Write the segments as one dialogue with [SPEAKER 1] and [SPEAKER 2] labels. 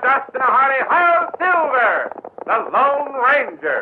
[SPEAKER 1] dressed in a Harley Hail Silver, the Lone Ranger.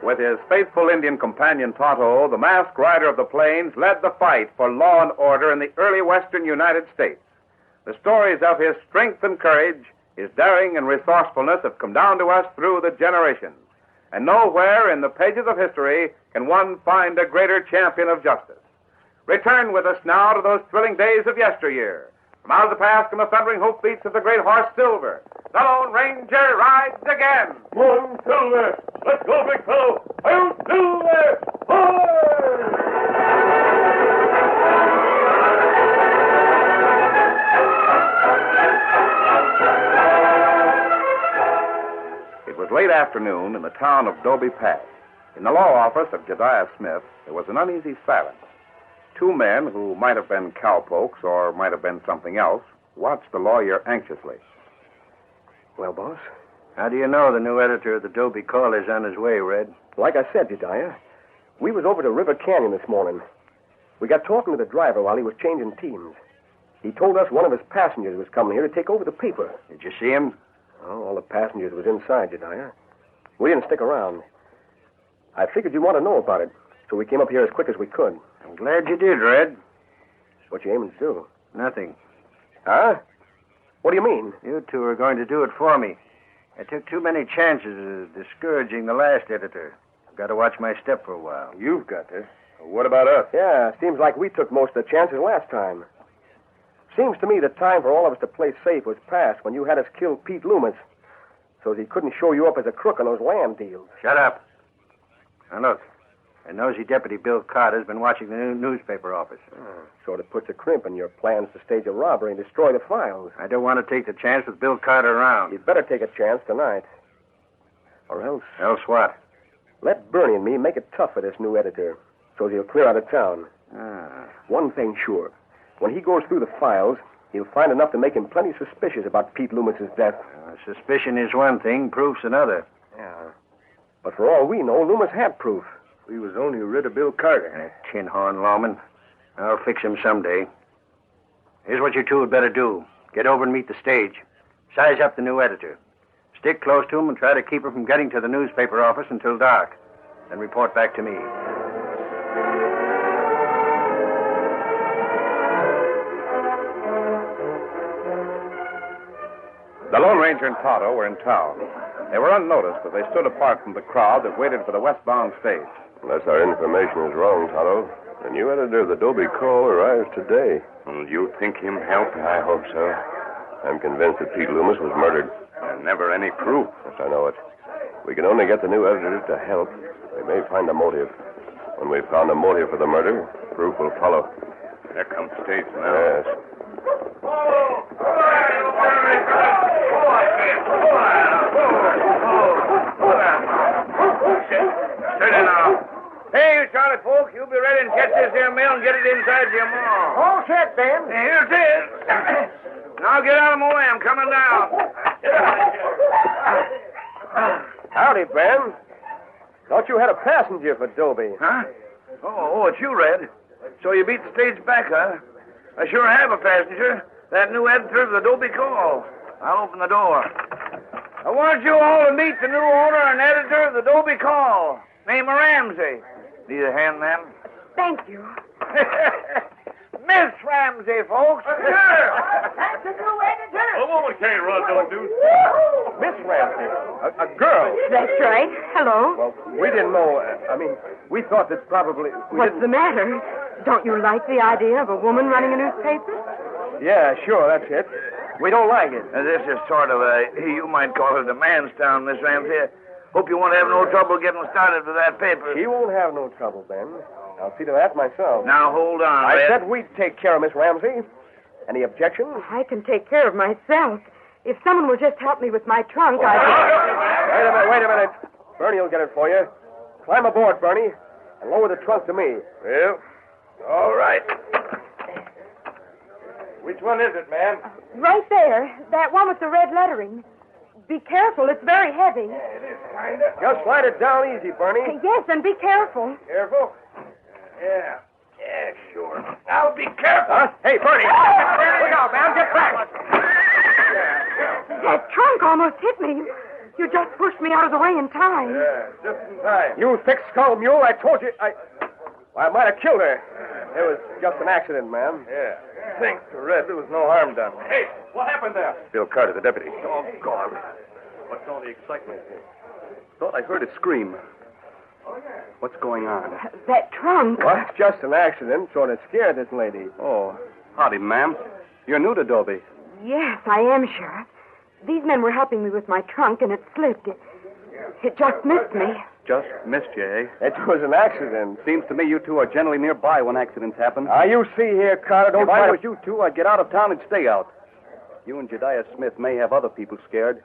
[SPEAKER 1] With his faithful Indian companion Tonto, the masked rider of the plains led the fight for law and order in the early western United States. The stories of his strength and courage, his daring and resourcefulness have come down to us through the generations. And nowhere in the pages of history can one find a greater champion of justice. Return with us now to those thrilling days of yesteryear. From out of the past come the thundering hoofbeats of the great horse Silver. The Lone Ranger rides again.
[SPEAKER 2] Come on, Silver. Let's go, big fellow. I'll Silver. Forward!
[SPEAKER 1] It was late afternoon in the town of Dobie Pass. In the law office of Jediah Smith, there was an uneasy silence. Two men, who might have been cowpokes or might have been something else, watched the lawyer anxiously.
[SPEAKER 3] Well, boss?
[SPEAKER 4] How do you know the new editor of the Dobie Call is on his way, Red?
[SPEAKER 3] Like I said, Jediah, we was over to River Canyon this morning. We got talking to the driver while he was changing teams. He told us one of his passengers was coming here to take over the paper.
[SPEAKER 4] Did you see him?
[SPEAKER 3] Oh, all the passengers was inside, Jediah. We didn't stick around. I figured you'd want to know about it, so we came up here as quick as we could.
[SPEAKER 4] I'm glad you did, Red.
[SPEAKER 3] What you aiming to do?
[SPEAKER 4] Nothing.
[SPEAKER 3] Huh? What do you mean?
[SPEAKER 4] You two are going to do it for me. I took too many chances of discouraging the last editor. I've got to watch my step for a while.
[SPEAKER 3] You've got to.
[SPEAKER 1] What about us?
[SPEAKER 3] Yeah, seems like we took most of the chances last time. Seems to me the time for all of us to play safe was past when you had us kill Pete Loomis, so he couldn't show you up as a crook on those land deals.
[SPEAKER 4] Shut up. Now, look. A nosy Deputy Bill Carter's been watching the new newspaper office.
[SPEAKER 3] Sort of puts a crimp in your plans to stage a robbery and destroy the files.
[SPEAKER 4] I don't want to take the chance with Bill Carter around.
[SPEAKER 3] You'd better take a chance tonight. Or else...
[SPEAKER 4] Else what?
[SPEAKER 3] Let Bernie and me make it tough for this new editor, so he'll clear out of town. One thing sure. When he goes through the files, he'll find enough to make him plenty suspicious about Pete Loomis's death.
[SPEAKER 4] Suspicion is one thing, proof's another.
[SPEAKER 3] Yeah. But for all we know, Loomis had proof.
[SPEAKER 4] We was only rid of Bill Carter. That tin horn lawman. I'll fix him someday. Here's what you two had better do. Get over and meet the stage. Size up the new editor. Stick close to him and try to keep her from getting to the newspaper office until dark. Then report back to me.
[SPEAKER 1] The Lone Ranger and Tonto were in town. They were unnoticed as they stood apart from the crowd that waited for the westbound stage.
[SPEAKER 2] Unless our information is wrong, Tonto, the new editor of the Dobie Call arrives today.
[SPEAKER 5] You think him help?
[SPEAKER 2] I hope so. I'm convinced that Pete Loomis was murdered.
[SPEAKER 5] Never any proof.
[SPEAKER 2] Yes, I know it. We can only get the new editor to help. We may find a motive. When we've found a motive for the murder, proof will follow.
[SPEAKER 5] There comes Stage now.
[SPEAKER 2] Yes.
[SPEAKER 1] Turn it now. Hey, Charlie, folks. You'll be ready to catch this here mail and get it inside your mall.
[SPEAKER 3] All set, Ben.
[SPEAKER 1] Here it is. Now get out of my way. I'm coming down.
[SPEAKER 3] Howdy, Ben. Thought you had a passenger for Dobie.
[SPEAKER 1] Huh? Oh, it's you, Red. So you beat the stage back, huh? I sure have a passenger. That new editor of the Dobie Call. I'll open the door. I want you all to meet the new owner and editor of the Dobie Call, named Ramsey. Need a hand, ma'am?
[SPEAKER 6] Thank you.
[SPEAKER 1] Miss Ramsey, folks.
[SPEAKER 6] That's the new editor.
[SPEAKER 5] Oh, we can't run, don't do.
[SPEAKER 3] Miss Ramsey. A girl.
[SPEAKER 6] That's right. Hello.
[SPEAKER 3] Well, we didn't know. We thought that probably...
[SPEAKER 6] What's the matter? Don't you like the idea of a woman running a newspaper?
[SPEAKER 3] Yeah, sure, that's it. We don't like it.
[SPEAKER 1] This is sort of you might call it a man's town, Miss Ramsey. Hope you won't have no trouble getting started with that paper.
[SPEAKER 3] She won't have no trouble, Ben. I'll see to that myself.
[SPEAKER 1] Now, hold on,
[SPEAKER 3] I
[SPEAKER 1] Red.
[SPEAKER 3] said we'd take care of Miss Ramsey. Any objections?
[SPEAKER 6] I can take care of myself. If someone will just help me with my trunk, I could...
[SPEAKER 3] Wait a minute. Bernie will get it for you. Climb aboard, Bernie, and lower the trunk to me.
[SPEAKER 1] Well, all right.
[SPEAKER 3] Which one is it, ma'am?
[SPEAKER 6] Right there. That one with the red lettering. Be careful. It's very heavy.
[SPEAKER 3] Just slide it down easy, Bernie.
[SPEAKER 6] Yes, and be careful.
[SPEAKER 3] Careful.
[SPEAKER 1] Yeah, sure. Now be careful.
[SPEAKER 3] Huh? Hey, Bernie. Look out, ma'am. Get back.
[SPEAKER 6] That trunk almost hit me. You just pushed me out of the way in time.
[SPEAKER 3] Yeah, just in time. You thick skull mule. I told you. I might have killed her. It was just an accident, ma'am.
[SPEAKER 1] Yeah. Thanks to Red, there was no harm done.
[SPEAKER 5] Hey, what happened there?
[SPEAKER 2] Bill Carter, the deputy.
[SPEAKER 3] Oh, God.
[SPEAKER 5] What's all the excitement?
[SPEAKER 3] Thought I heard a scream. What's going on?
[SPEAKER 6] That trunk.
[SPEAKER 3] Well, it's just an accident. Sort of scared this lady.
[SPEAKER 7] Oh, howdy, ma'am. You're new to Dobie.
[SPEAKER 6] Yes, I am, Sheriff. These men were helping me with my trunk, and it slipped. It just missed me.
[SPEAKER 7] Just missed you, eh?
[SPEAKER 3] It was an accident.
[SPEAKER 7] Seems to me you two are generally nearby when accidents happen.
[SPEAKER 3] Now, you see here, Carter, don't
[SPEAKER 7] If
[SPEAKER 3] try
[SPEAKER 7] I
[SPEAKER 3] to...
[SPEAKER 7] was you two, I'd get out of town and stay out. You and Jediah Smith may have other people scared.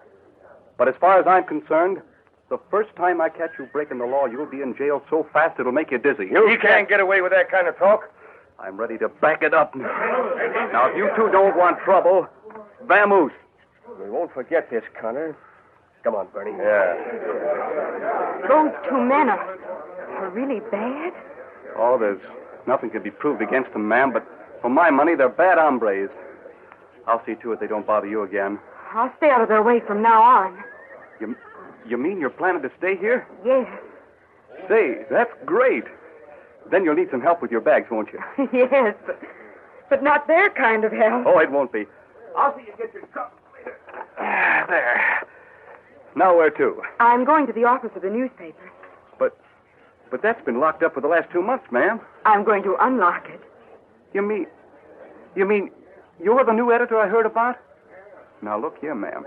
[SPEAKER 7] But as far as I'm concerned, the first time I catch you breaking the law, you'll be in jail so fast it'll make you dizzy.
[SPEAKER 3] You can't get away with that kind of talk.
[SPEAKER 7] I'm ready to back it up. Now, if you two don't want trouble, vamoose.
[SPEAKER 3] We won't forget this, Connor. Come on, Bernie.
[SPEAKER 2] Yeah.
[SPEAKER 6] Those two men are really bad.
[SPEAKER 7] Oh, there's nothing can be proved against them, ma'am, but for my money, they're bad hombres. I'll see to it they don't bother you again.
[SPEAKER 6] I'll stay out of their way from now on.
[SPEAKER 7] You mean you're planning to stay here?
[SPEAKER 6] Yes.
[SPEAKER 7] Say, that's great. Then you'll need some help with your bags, won't you?
[SPEAKER 6] Yes, but not their kind of help.
[SPEAKER 7] Oh, it won't be.
[SPEAKER 3] I'll see you get your cup later.
[SPEAKER 7] There. Now where to?
[SPEAKER 6] I'm going to the office of the newspaper.
[SPEAKER 7] But that's been locked up for the last 2 months, ma'am.
[SPEAKER 6] I'm going to unlock it.
[SPEAKER 7] You mean you're the new editor I heard about? Now, look here, ma'am.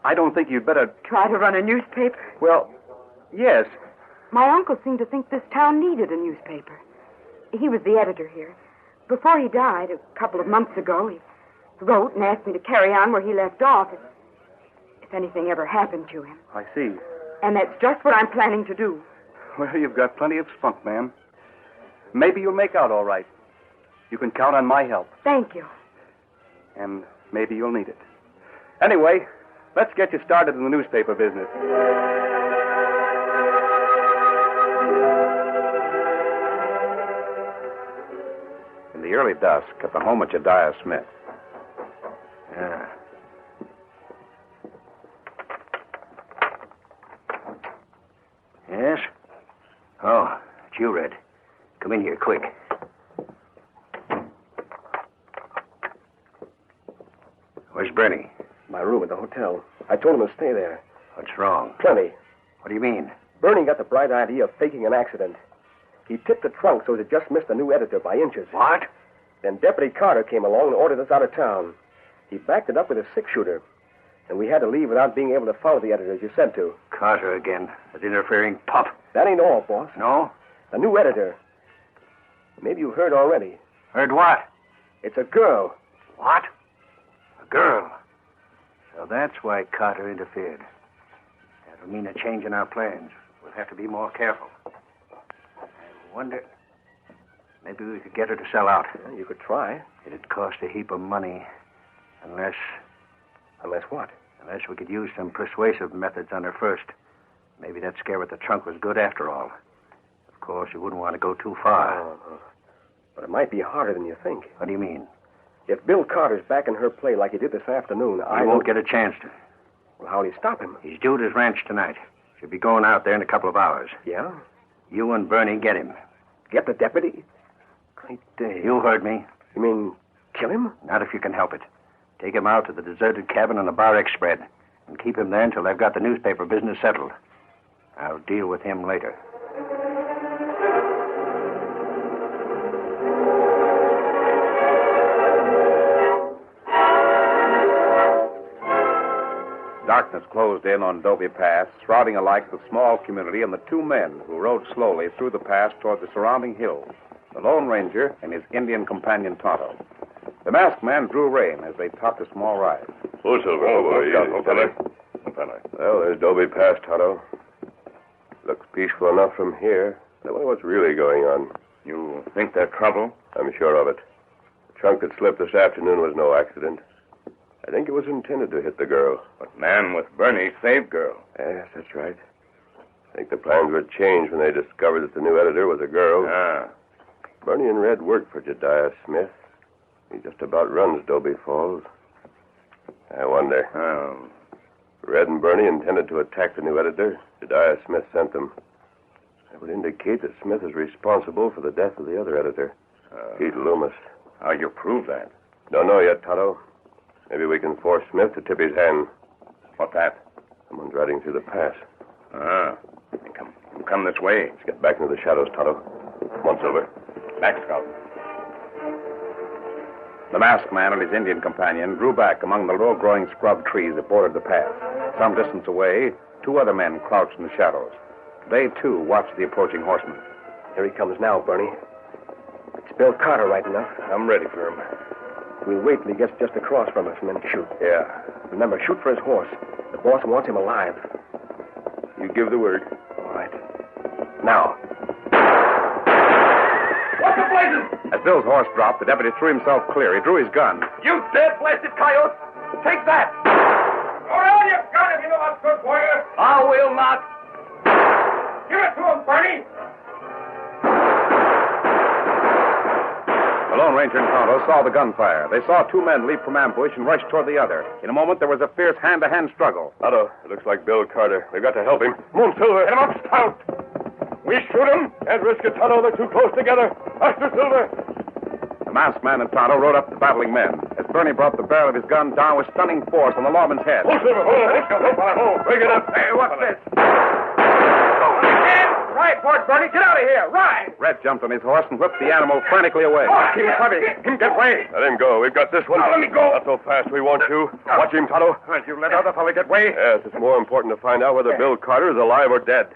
[SPEAKER 7] I don't think you'd better...
[SPEAKER 6] Try to run a newspaper?
[SPEAKER 7] Well, yes.
[SPEAKER 6] My uncle seemed to think this town needed a newspaper. He was the editor here. Before he died, a couple of months ago, he wrote and asked me to carry on where he left off if anything ever happened to him.
[SPEAKER 7] I see.
[SPEAKER 6] And that's just what I'm planning to do.
[SPEAKER 7] Well, you've got plenty of spunk, ma'am. Maybe you'll make out all right. You can count on my help.
[SPEAKER 6] Thank you.
[SPEAKER 7] And maybe you'll need it. Anyway, let's get you started in the newspaper business.
[SPEAKER 1] In the early dusk at the home of Jediah Smith. Yeah. Yes? Oh, it's you, Red. Come in here, quick. Where's Bernie?
[SPEAKER 3] My room at the hotel. I told him to stay there.
[SPEAKER 1] What's wrong?
[SPEAKER 3] Plenty.
[SPEAKER 1] What do you mean?
[SPEAKER 3] Bernie got the bright idea of faking an accident. He tipped the trunk so it just missed the new editor by inches.
[SPEAKER 1] What?
[SPEAKER 3] Then Deputy Carter came along and ordered us out of town. He backed it up with a six-shooter. And we had to leave without being able to follow the editor as you said to.
[SPEAKER 1] Carter again. That interfering pup.
[SPEAKER 3] That ain't all, boss.
[SPEAKER 1] No?
[SPEAKER 3] The new editor. Maybe you heard already.
[SPEAKER 1] Heard what?
[SPEAKER 3] It's a girl.
[SPEAKER 1] What? A girl. So that's why Carter interfered. That'll mean a change in our plans. We'll have to be more careful.
[SPEAKER 4] Wonder... Maybe we could get her to sell out.
[SPEAKER 3] You could try.
[SPEAKER 4] It'd cost a heap of money. Unless
[SPEAKER 3] what?
[SPEAKER 4] Unless we could use some persuasive methods on her first. Maybe that scare with the trunk was good after all. Of course, you wouldn't want to go too far.
[SPEAKER 3] No. But it might be harder than you think.
[SPEAKER 4] What do you mean?
[SPEAKER 3] If Bill Carter's back in her play like he did this afternoon,
[SPEAKER 4] I won't get a chance to.
[SPEAKER 3] Well, how'll you stop him?
[SPEAKER 4] He's due at his ranch tonight. Should be going out there in a couple of hours.
[SPEAKER 3] Yeah?
[SPEAKER 4] You and Bernie get him.
[SPEAKER 3] Get the deputy? Great day.
[SPEAKER 4] You heard me.
[SPEAKER 3] You mean kill him?
[SPEAKER 4] Not if you can help it. Take him out to the deserted cabin on the Bar X spread and keep him there until they've got the newspaper business settled. I'll deal with him later.
[SPEAKER 1] Darkness closed in on Dobie Pass, shrouding alike the small community and the two men who rode slowly through the pass toward the surrounding hills, the Lone Ranger and his Indian companion Tonto. The masked man drew rein as they topped a small rise.
[SPEAKER 2] Oh, Silver, how are you? Well, there's Dobie Pass, Tonto. Looks peaceful enough from here. I wonder what's really going on.
[SPEAKER 8] You think there's trouble?
[SPEAKER 2] I'm sure of it. The trunk that slipped this afternoon was no accident. I think it was intended to hit the girl.
[SPEAKER 8] But man with Bernie saved girl.
[SPEAKER 2] Yes, that's right. I think the plans were changed when they discovered that the new editor was a girl.
[SPEAKER 8] Ah.
[SPEAKER 2] Bernie and Red worked for Jediah Smith. He just about runs Dobie Falls. I wonder. Red and Bernie intended to attack the new editor. Jediah Smith sent them. That would indicate that Smith is responsible for the death of the other editor, Pete Loomis.
[SPEAKER 8] How you prove that?
[SPEAKER 2] Don't know yet, Tonto. Maybe we can force Smith to tip his hand.
[SPEAKER 8] What's that?
[SPEAKER 2] Someone's riding through the pass.
[SPEAKER 8] Come this way.
[SPEAKER 2] Let's get back into the shadows, Tonto. Come on, Silver.
[SPEAKER 8] Back, Scout.
[SPEAKER 1] The masked man and his Indian companion drew back among the low-growing scrub trees that bordered the path. Some distance away, two other men crouched in the shadows. They, too, watched the approaching horseman.
[SPEAKER 3] Here he comes now, Bernie. It's Bill Carter, right enough.
[SPEAKER 2] I'm ready for him.
[SPEAKER 3] We'll wait till he gets just across from us and then shoot.
[SPEAKER 2] Yeah.
[SPEAKER 3] Remember, shoot for his horse. The boss wants him alive.
[SPEAKER 2] You give the word.
[SPEAKER 3] All right. Now.
[SPEAKER 5] What the blazes?
[SPEAKER 1] As Bill's horse dropped, the deputy threw himself clear. He drew his gun.
[SPEAKER 5] You dead blasted coyote! Take that! Throw down your gun if you know how to good warrior! I will not. Give it to him, Bernie!
[SPEAKER 1] The Lone Ranger and Tonto saw the gunfire. They saw two men leap from ambush and rush toward the other. In a moment, there was a fierce hand-to-hand struggle.
[SPEAKER 2] Tonto, it looks like Bill Carter. We've got to help him. Come on, Silver.
[SPEAKER 8] Get him up, Scout! We shoot him!
[SPEAKER 2] Can't risk it, Tonto. They're too close together. Faster, Silver.
[SPEAKER 1] The masked man and Tonto rode up to the battling men. As Bernie brought the barrel of his gun down with stunning force on the lawman's head.
[SPEAKER 2] Hold, Silver. Hold. Bring it up.
[SPEAKER 1] Hey, what's this?
[SPEAKER 5] Ride for it, Bernie! Get out of here! Ride!
[SPEAKER 1] Red jumped on his horse and whipped the animal frantically away.
[SPEAKER 5] Keep him heavy! Get away!
[SPEAKER 2] Let him go. We've got this one.
[SPEAKER 5] Now, let me go.
[SPEAKER 2] Not so fast. We want you. Watch him, Tonto.
[SPEAKER 5] You let other fellow get away?
[SPEAKER 2] Yes, it's more important to find out whether Bill Carter is alive or dead.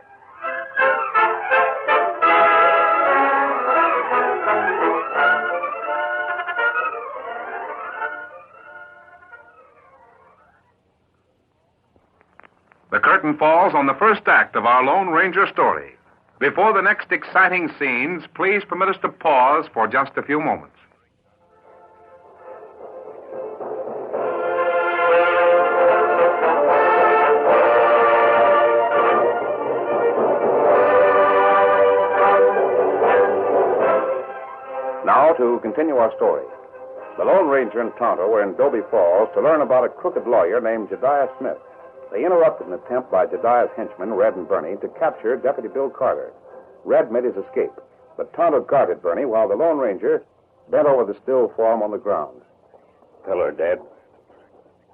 [SPEAKER 1] The curtain falls on the first act of our Lone Ranger story. Before the next exciting scenes, please permit us to pause for just a few moments. Now, to continue our story. The Lone Ranger and Tonto were in Dobie Falls to learn about a crooked lawyer named Jediah Smith. They interrupted an attempt by Jediah's henchmen, Red and Bernie, to capture Deputy Bill Carter. Red made his escape, but Tonto guarded Bernie while the Lone Ranger bent over the still form on the ground.
[SPEAKER 2] Tell her, Dad.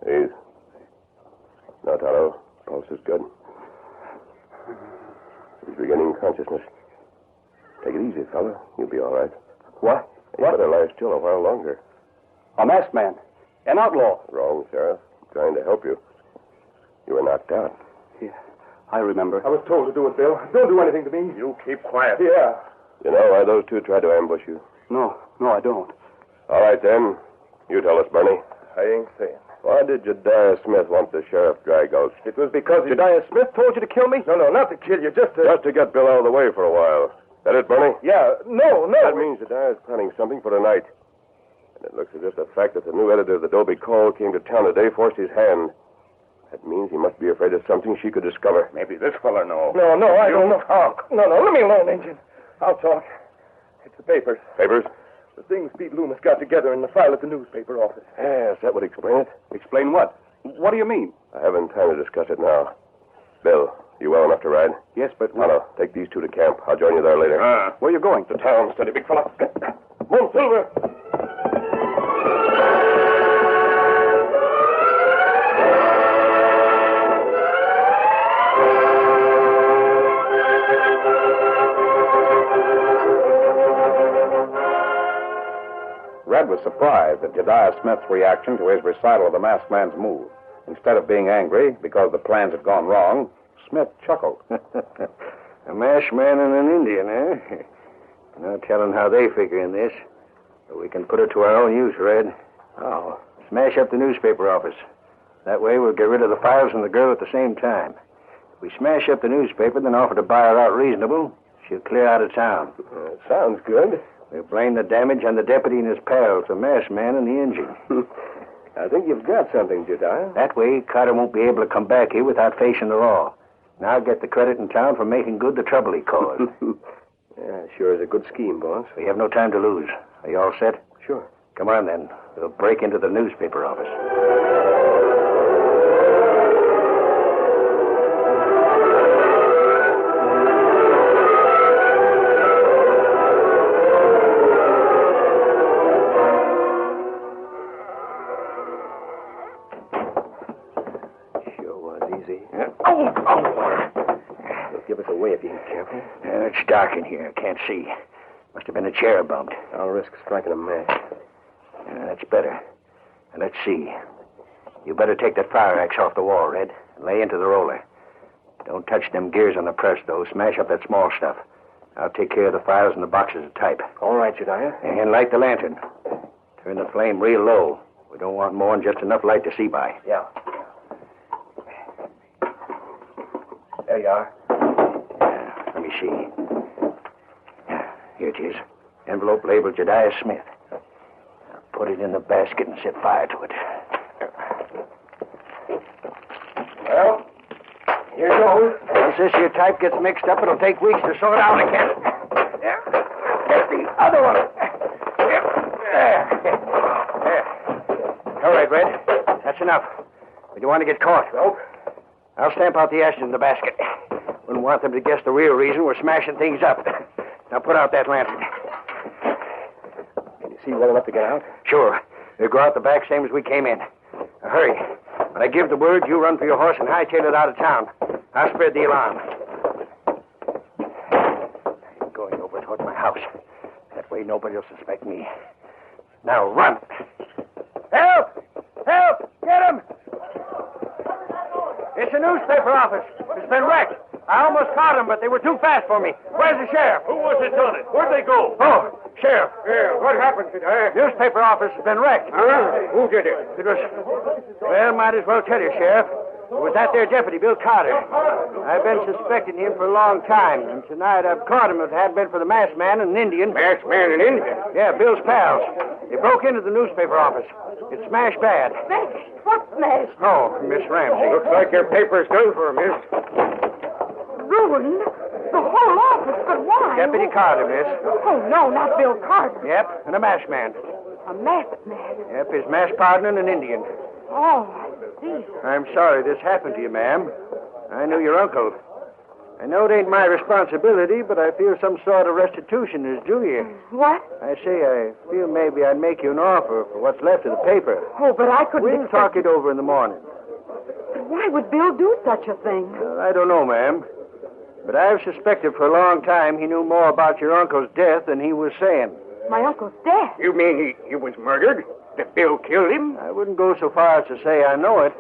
[SPEAKER 2] Please. No, Tonto. Pulse is good. He's regaining consciousness. Take it easy, fella. You'll be all right.
[SPEAKER 3] What?
[SPEAKER 2] You better lie still a while longer.
[SPEAKER 3] A masked man. An outlaw.
[SPEAKER 2] Wrong, Sheriff. I'm trying to help you. You were knocked out.
[SPEAKER 3] Yeah, I remember.
[SPEAKER 7] I was told to do it, Bill. Don't do anything to me.
[SPEAKER 8] You keep quiet.
[SPEAKER 7] Yeah.
[SPEAKER 2] You know why those two tried to ambush you?
[SPEAKER 3] No, I don't.
[SPEAKER 2] All right, then. You tell us, Bernie.
[SPEAKER 7] I ain't saying.
[SPEAKER 2] Why did Jediah Smith want the sheriff dragged out?
[SPEAKER 7] It was because
[SPEAKER 3] Jediah Smith told you to kill me?
[SPEAKER 7] No, not to kill you, just to...
[SPEAKER 2] Just to get Bill out of the way for a while. That it, Bernie?
[SPEAKER 3] Yeah, no.
[SPEAKER 2] That means Jediah's planning something for tonight. And it looks as if the fact that the new editor of the Dobie Call came to town today forced his hand. That means he must be afraid of something she could discover.
[SPEAKER 8] Maybe this fella knows.
[SPEAKER 3] No, I don't know.
[SPEAKER 8] Talk.
[SPEAKER 3] No, let me alone, Injun. I'll talk. It's the papers.
[SPEAKER 2] Papers?
[SPEAKER 3] The things Pete Loomis got together in the file at the newspaper office.
[SPEAKER 2] Yes, that would explain it.
[SPEAKER 7] Explain what? What do you mean?
[SPEAKER 2] I haven't time to discuss it now. Bill, you well enough to ride?
[SPEAKER 7] Yes, but...
[SPEAKER 2] Tonto, take these two to camp. I'll join you there later.
[SPEAKER 7] Where are you going?
[SPEAKER 2] To town. Steady, big fella.
[SPEAKER 3] Move, Silver.
[SPEAKER 1] Red was surprised at Jediah Smith's reaction to his recital of the masked man's move. Instead of being angry because the plans had gone wrong, Smith chuckled.
[SPEAKER 4] A masked man and an Indian, eh? No telling how they figure in this. But we can put it to our own use, Red. Oh, smash up the newspaper office. That way we'll get rid of the files and the girl at the same time. If we smash up the newspaper, then offer to buy her out reasonable, she'll clear out of town.
[SPEAKER 3] Sounds good.
[SPEAKER 4] We'll blame the damage on the deputy and his pals, the masked man and the engine.
[SPEAKER 3] I think you've got something, Jediah.
[SPEAKER 4] That way, Carter won't be able to come back here without facing the law. And I'll get the credit in town for making good the trouble he caused.
[SPEAKER 3] Yeah, sure is a good scheme, boss.
[SPEAKER 4] We have no time to lose. Are you all set?
[SPEAKER 3] Sure.
[SPEAKER 4] Come on, then. We'll break into the newspaper office.
[SPEAKER 3] Give us away if you ain't careful.
[SPEAKER 4] It's dark in here. I can't see. Must have been a chair bumped.
[SPEAKER 3] I'll risk striking a match.
[SPEAKER 4] That's better. And let's see. You better take that fire axe off the wall, Red, and lay into the roller. Don't touch them gears on the press, though. Smash up that small stuff. I'll take care of the files and the boxes of type.
[SPEAKER 3] All right, Jediah.
[SPEAKER 4] And light the lantern. Turn the flame real low. We don't want more than just enough light to see by.
[SPEAKER 3] Yeah. There you are.
[SPEAKER 4] Let me see. Here it is. Envelope labeled Jediah Smith. I'll put it in the basket and set fire to it.
[SPEAKER 3] Well, here goes.
[SPEAKER 4] Once this here type gets mixed up, it'll take weeks to sort out again. Get the other one. There. All right, Red. That's enough. We don't want to get caught.
[SPEAKER 3] Nope.
[SPEAKER 4] I'll stamp out the ashes in the basket. Wouldn't want them to guess the real reason we're smashing things up. Now put out that lantern.
[SPEAKER 3] Can you see well enough to get out?
[SPEAKER 4] Sure. We'll go out the back same as we came in. Now, hurry. When I give the word, you run for your horse and hightail it out of town. I'll spread the alarm. I'm going over toward my house. That way nobody will suspect me. Now run. Help! Help! Get him! It's a newspaper office. It's been wrecked. I almost caught them, but they were too fast for me. Where's the sheriff?
[SPEAKER 8] Who was it done it? Where'd they go?
[SPEAKER 4] Oh, sheriff.
[SPEAKER 8] Yeah, what happened today?
[SPEAKER 4] Newspaper office has been wrecked.
[SPEAKER 8] Who did it?
[SPEAKER 4] It was... Well, might as well tell you, Sheriff. It was that there deputy, Bill Carter. I've been suspecting him for a long time, and tonight I've caught him if it hadn't been for the masked man and an Indian.
[SPEAKER 8] Masked man and Indian?
[SPEAKER 4] Yeah, Bill's pals. They broke into the newspaper office. It's smashed bad.
[SPEAKER 6] Smashed? What smashed?
[SPEAKER 4] Oh, Miss Ramsey.
[SPEAKER 8] Looks like your paper's done for him, miss.
[SPEAKER 6] Ruined? The whole office, but why?
[SPEAKER 4] Deputy Carter, miss.
[SPEAKER 6] Oh, no, not Bill Carter.
[SPEAKER 4] Yep, and a masked man.
[SPEAKER 6] A masked man.
[SPEAKER 4] Yep, his masked partner and an Indian.
[SPEAKER 6] Oh, I see.
[SPEAKER 4] I'm sorry this happened to you, ma'am. I knew your uncle. I know it ain't my responsibility, but I feel some sort of restitution is due you.
[SPEAKER 6] What?
[SPEAKER 4] I say, I feel maybe I'd make you an offer for what's left of the paper.
[SPEAKER 6] Oh, but I couldn't
[SPEAKER 4] We'll talk it over in the morning.
[SPEAKER 6] Why would Bill do such a thing?
[SPEAKER 4] I don't know, ma'am. But I've suspected for a long time he knew more about your uncle's death than he was saying.
[SPEAKER 6] My uncle's death?
[SPEAKER 8] You mean he was murdered? That Bill killed him?
[SPEAKER 4] I wouldn't go so far as to say I know it,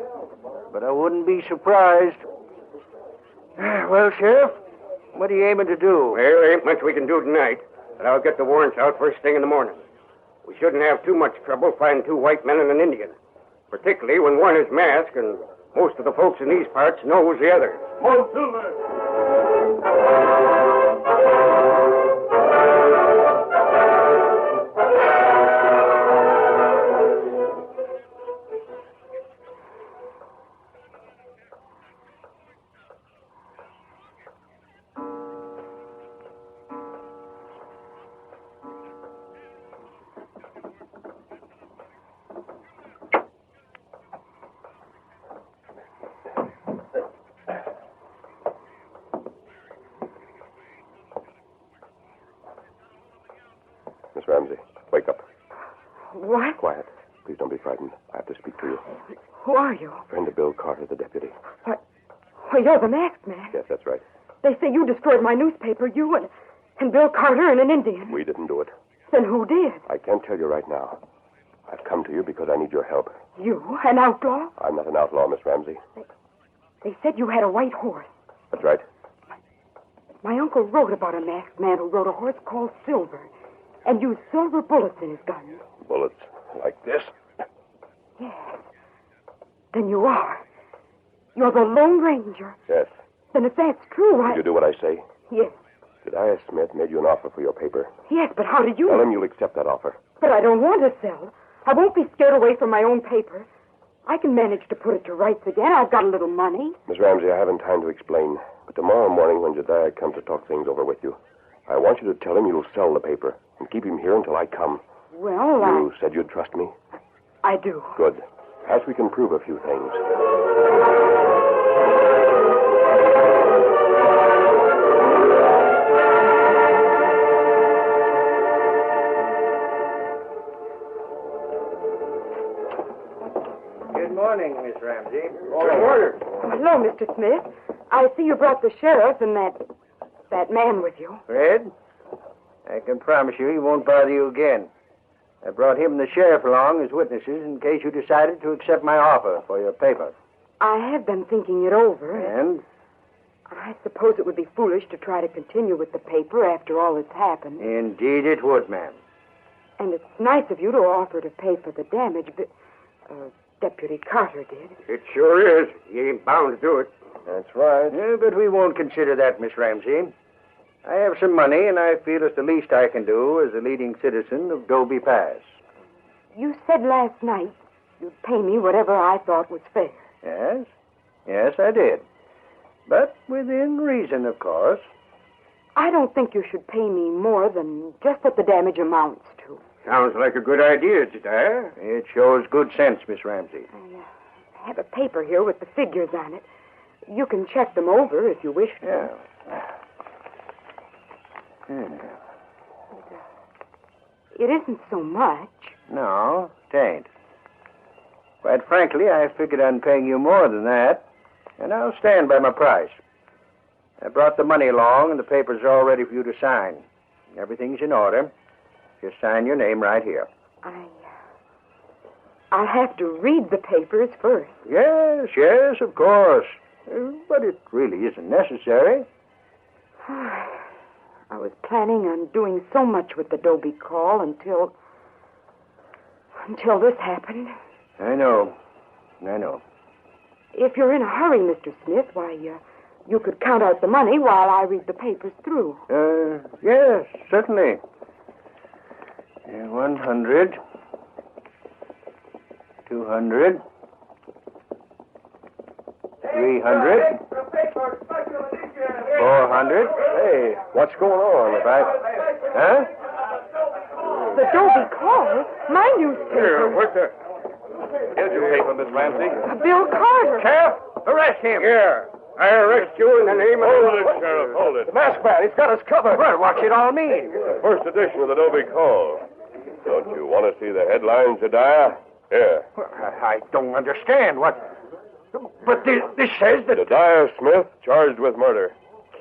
[SPEAKER 4] but I wouldn't be surprised. Well, Sheriff, what are you aiming to do?
[SPEAKER 8] Well, there ain't much we can do tonight, but I'll get the warrants out first thing in the morning. We shouldn't have too much trouble finding two white men and an Indian, particularly when one is masked and most of the folks in these parts knows the other.
[SPEAKER 5] Silver!
[SPEAKER 6] What?
[SPEAKER 3] Quiet. Please don't be frightened. I have to speak to you.
[SPEAKER 6] Who are you?
[SPEAKER 3] Friend of Bill Carter, the deputy.
[SPEAKER 6] What? Well, you're the masked man.
[SPEAKER 3] Yes, that's right.
[SPEAKER 6] They say you destroyed my newspaper, you and Bill Carter and an Indian.
[SPEAKER 3] We didn't do it.
[SPEAKER 6] Then who did?
[SPEAKER 3] I can't tell you right now. I've come to you because I need your help.
[SPEAKER 6] You? An outlaw?
[SPEAKER 3] I'm not an outlaw, Miss Ramsey.
[SPEAKER 6] They said you had a white horse.
[SPEAKER 3] That's right.
[SPEAKER 6] My uncle wrote about a masked man who rode a horse called Silver and used silver bullets in his guns.
[SPEAKER 3] Bullets like this?
[SPEAKER 6] Yes. Then you are. You're the Lone Ranger.
[SPEAKER 3] Yes.
[SPEAKER 6] Then if that's true,
[SPEAKER 3] Did you do what I say?
[SPEAKER 6] Yes.
[SPEAKER 3] Jedidiah Smith made you an offer for your paper.
[SPEAKER 6] Yes, but how did you...
[SPEAKER 3] Tell him you'll accept that offer.
[SPEAKER 6] But I don't want to sell. I won't be scared away from my own paper. I can manage to put it to rights again. I've got a little money.
[SPEAKER 3] Miss Ramsey, I haven't time to explain. But tomorrow morning when Jedidiah comes to talk things over with you, I want you to tell him you'll sell the paper and keep him here until I come.
[SPEAKER 6] Well,
[SPEAKER 3] You said you'd trust me?
[SPEAKER 6] I do.
[SPEAKER 3] Good. Perhaps we can prove a few things.
[SPEAKER 4] Good morning, Miss Ramsey.
[SPEAKER 6] Hello, Mr. Smith. I see you brought the sheriff and that man with you.
[SPEAKER 4] Fred, I can promise you he won't bother you again. I brought him and the sheriff along as witnesses in case you decided to accept my offer for your paper.
[SPEAKER 6] I have been thinking it over.
[SPEAKER 4] And?
[SPEAKER 6] I suppose it would be foolish to try to continue with the paper after all that's happened.
[SPEAKER 4] Indeed it would, ma'am.
[SPEAKER 6] And it's nice of you to offer to pay for the damage, but Deputy Carter did.
[SPEAKER 8] It sure is. He ain't bound to do it.
[SPEAKER 3] That's right.
[SPEAKER 4] Yeah, but we won't consider that, Miss Ramsey. I have some money, and I feel it's the least I can do as a leading citizen of Dobie Pass.
[SPEAKER 6] You said last night you'd pay me whatever I thought was fair.
[SPEAKER 4] Yes? Yes, I did. But within reason, of course.
[SPEAKER 6] I don't think you should pay me more than just what the damage amounts to.
[SPEAKER 8] Sounds like a good idea, Jedidiah.
[SPEAKER 4] It shows good sense, Miss Ramsey.
[SPEAKER 6] I have a paper here with the figures on it. You can check them over if you wish to.
[SPEAKER 4] Yeah.
[SPEAKER 6] It isn't so much.
[SPEAKER 4] No, it ain't. Quite frankly, I figured on paying you more than that, and I'll stand by my price. I brought the money along, and the papers are all ready for you to sign. Everything's in order. Just sign your name right here.
[SPEAKER 6] I'll have to read the papers first.
[SPEAKER 4] Yes, of course. But it really isn't necessary.
[SPEAKER 6] I was planning on doing so much with the Dobie call until this happened.
[SPEAKER 4] I know.
[SPEAKER 6] If you're in a hurry, Mr. Smith, why, you could count out the money while I read the papers through.
[SPEAKER 4] Yes, certainly. 100, 200, 300, 400.
[SPEAKER 3] Hey, what's going on?
[SPEAKER 4] Huh?
[SPEAKER 6] The Dobie call? My newspaper.
[SPEAKER 8] What's that?
[SPEAKER 1] Here's your paper, Miss Ramsey.
[SPEAKER 6] Bill Carter.
[SPEAKER 8] Sheriff, arrest him. Here. I arrest you in the name of...
[SPEAKER 2] Hold it, Sheriff, hold it.
[SPEAKER 3] The masked man, he's got us covered.
[SPEAKER 4] Well, what's it all mean?
[SPEAKER 2] The first edition of the Dobie Call. Don't you want to see the headlines, Jedidiah? Here.
[SPEAKER 4] Well, I don't understand what... But this says that...
[SPEAKER 2] Jedidiah Smith charged with murder.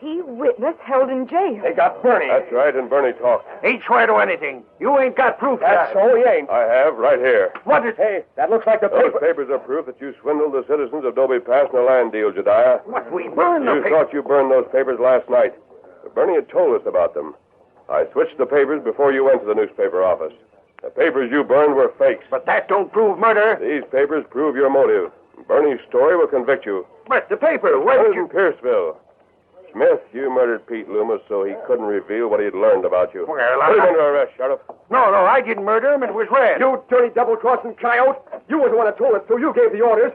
[SPEAKER 6] Key witness held in jail.
[SPEAKER 3] They got Bernie.
[SPEAKER 2] That's right, and Bernie talked.
[SPEAKER 4] Ain't swear to anything. You ain't got proof
[SPEAKER 3] That's
[SPEAKER 4] of that.
[SPEAKER 3] so he ain't.
[SPEAKER 2] I have, right here.
[SPEAKER 4] What is...
[SPEAKER 3] Hey, that looks like the
[SPEAKER 2] Those
[SPEAKER 3] paper.
[SPEAKER 2] papers are proof that you swindled the citizens of Dobie Pass in a land deal, Jedidiah.
[SPEAKER 4] What, we burned the
[SPEAKER 2] You
[SPEAKER 4] paper?
[SPEAKER 2] thought you burned those papers last night. But Bernie had told us about them. I switched the papers before you went to the newspaper office. The papers you burned were fakes.
[SPEAKER 4] But that don't prove murder.
[SPEAKER 2] These papers prove your motive. Bernie's story will convict you.
[SPEAKER 4] But the paper,
[SPEAKER 2] That
[SPEAKER 4] where
[SPEAKER 2] was
[SPEAKER 4] did you...
[SPEAKER 2] in Pierceville. Smith, you murdered Pete Loomis so he couldn't reveal what he'd learned about you.
[SPEAKER 4] Well,
[SPEAKER 2] Put him under arrest, Sheriff.
[SPEAKER 4] No, I didn't murder him. It was Red.
[SPEAKER 3] You dirty double-crossing coyote. You was the one that told us to. You gave the orders.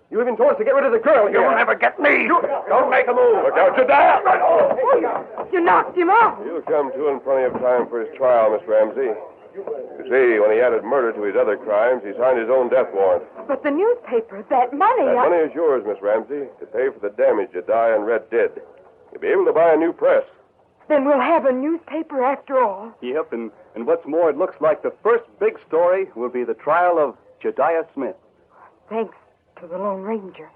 [SPEAKER 3] You even told us to get rid of the girl here.
[SPEAKER 4] You'll never get me.
[SPEAKER 3] Don't make a move.
[SPEAKER 2] Look out, Jedidiah!
[SPEAKER 6] You knocked him off.
[SPEAKER 2] He'll come to in plenty of time for his trial, Miss Ramsey. You see, when he added murder to his other crimes, he signed his own death warrant.
[SPEAKER 6] But the newspaper, that money...
[SPEAKER 2] That money is yours, Miss Ramsey, to pay for the damage Jedidiah and Red did. You'll be able to buy a new press.
[SPEAKER 6] Then we'll have a newspaper after all.
[SPEAKER 7] Yep, and what's more, it looks like the first big story will be the trial of Jediah Smith.
[SPEAKER 6] Thanks to the Lone Ranger.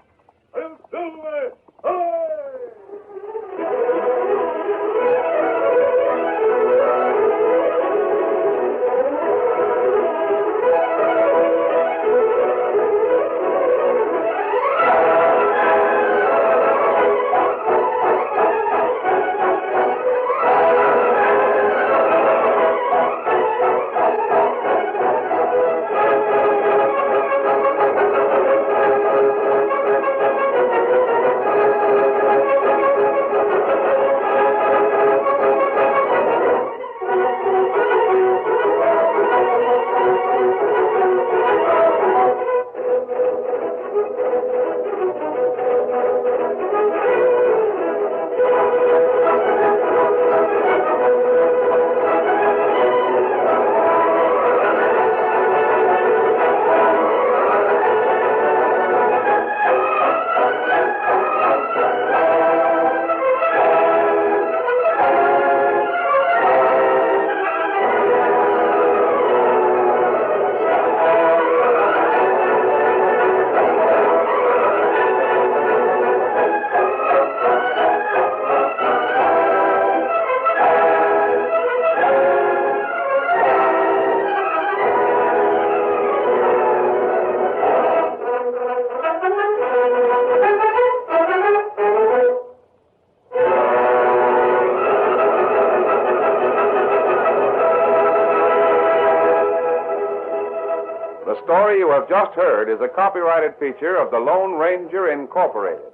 [SPEAKER 1] The story you have just heard is a copyrighted feature of the Lone Ranger Incorporated.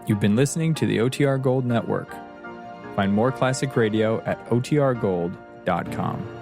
[SPEAKER 9] You've been listening to the OTR Gold Network. Find more classic radio at otrgold.com.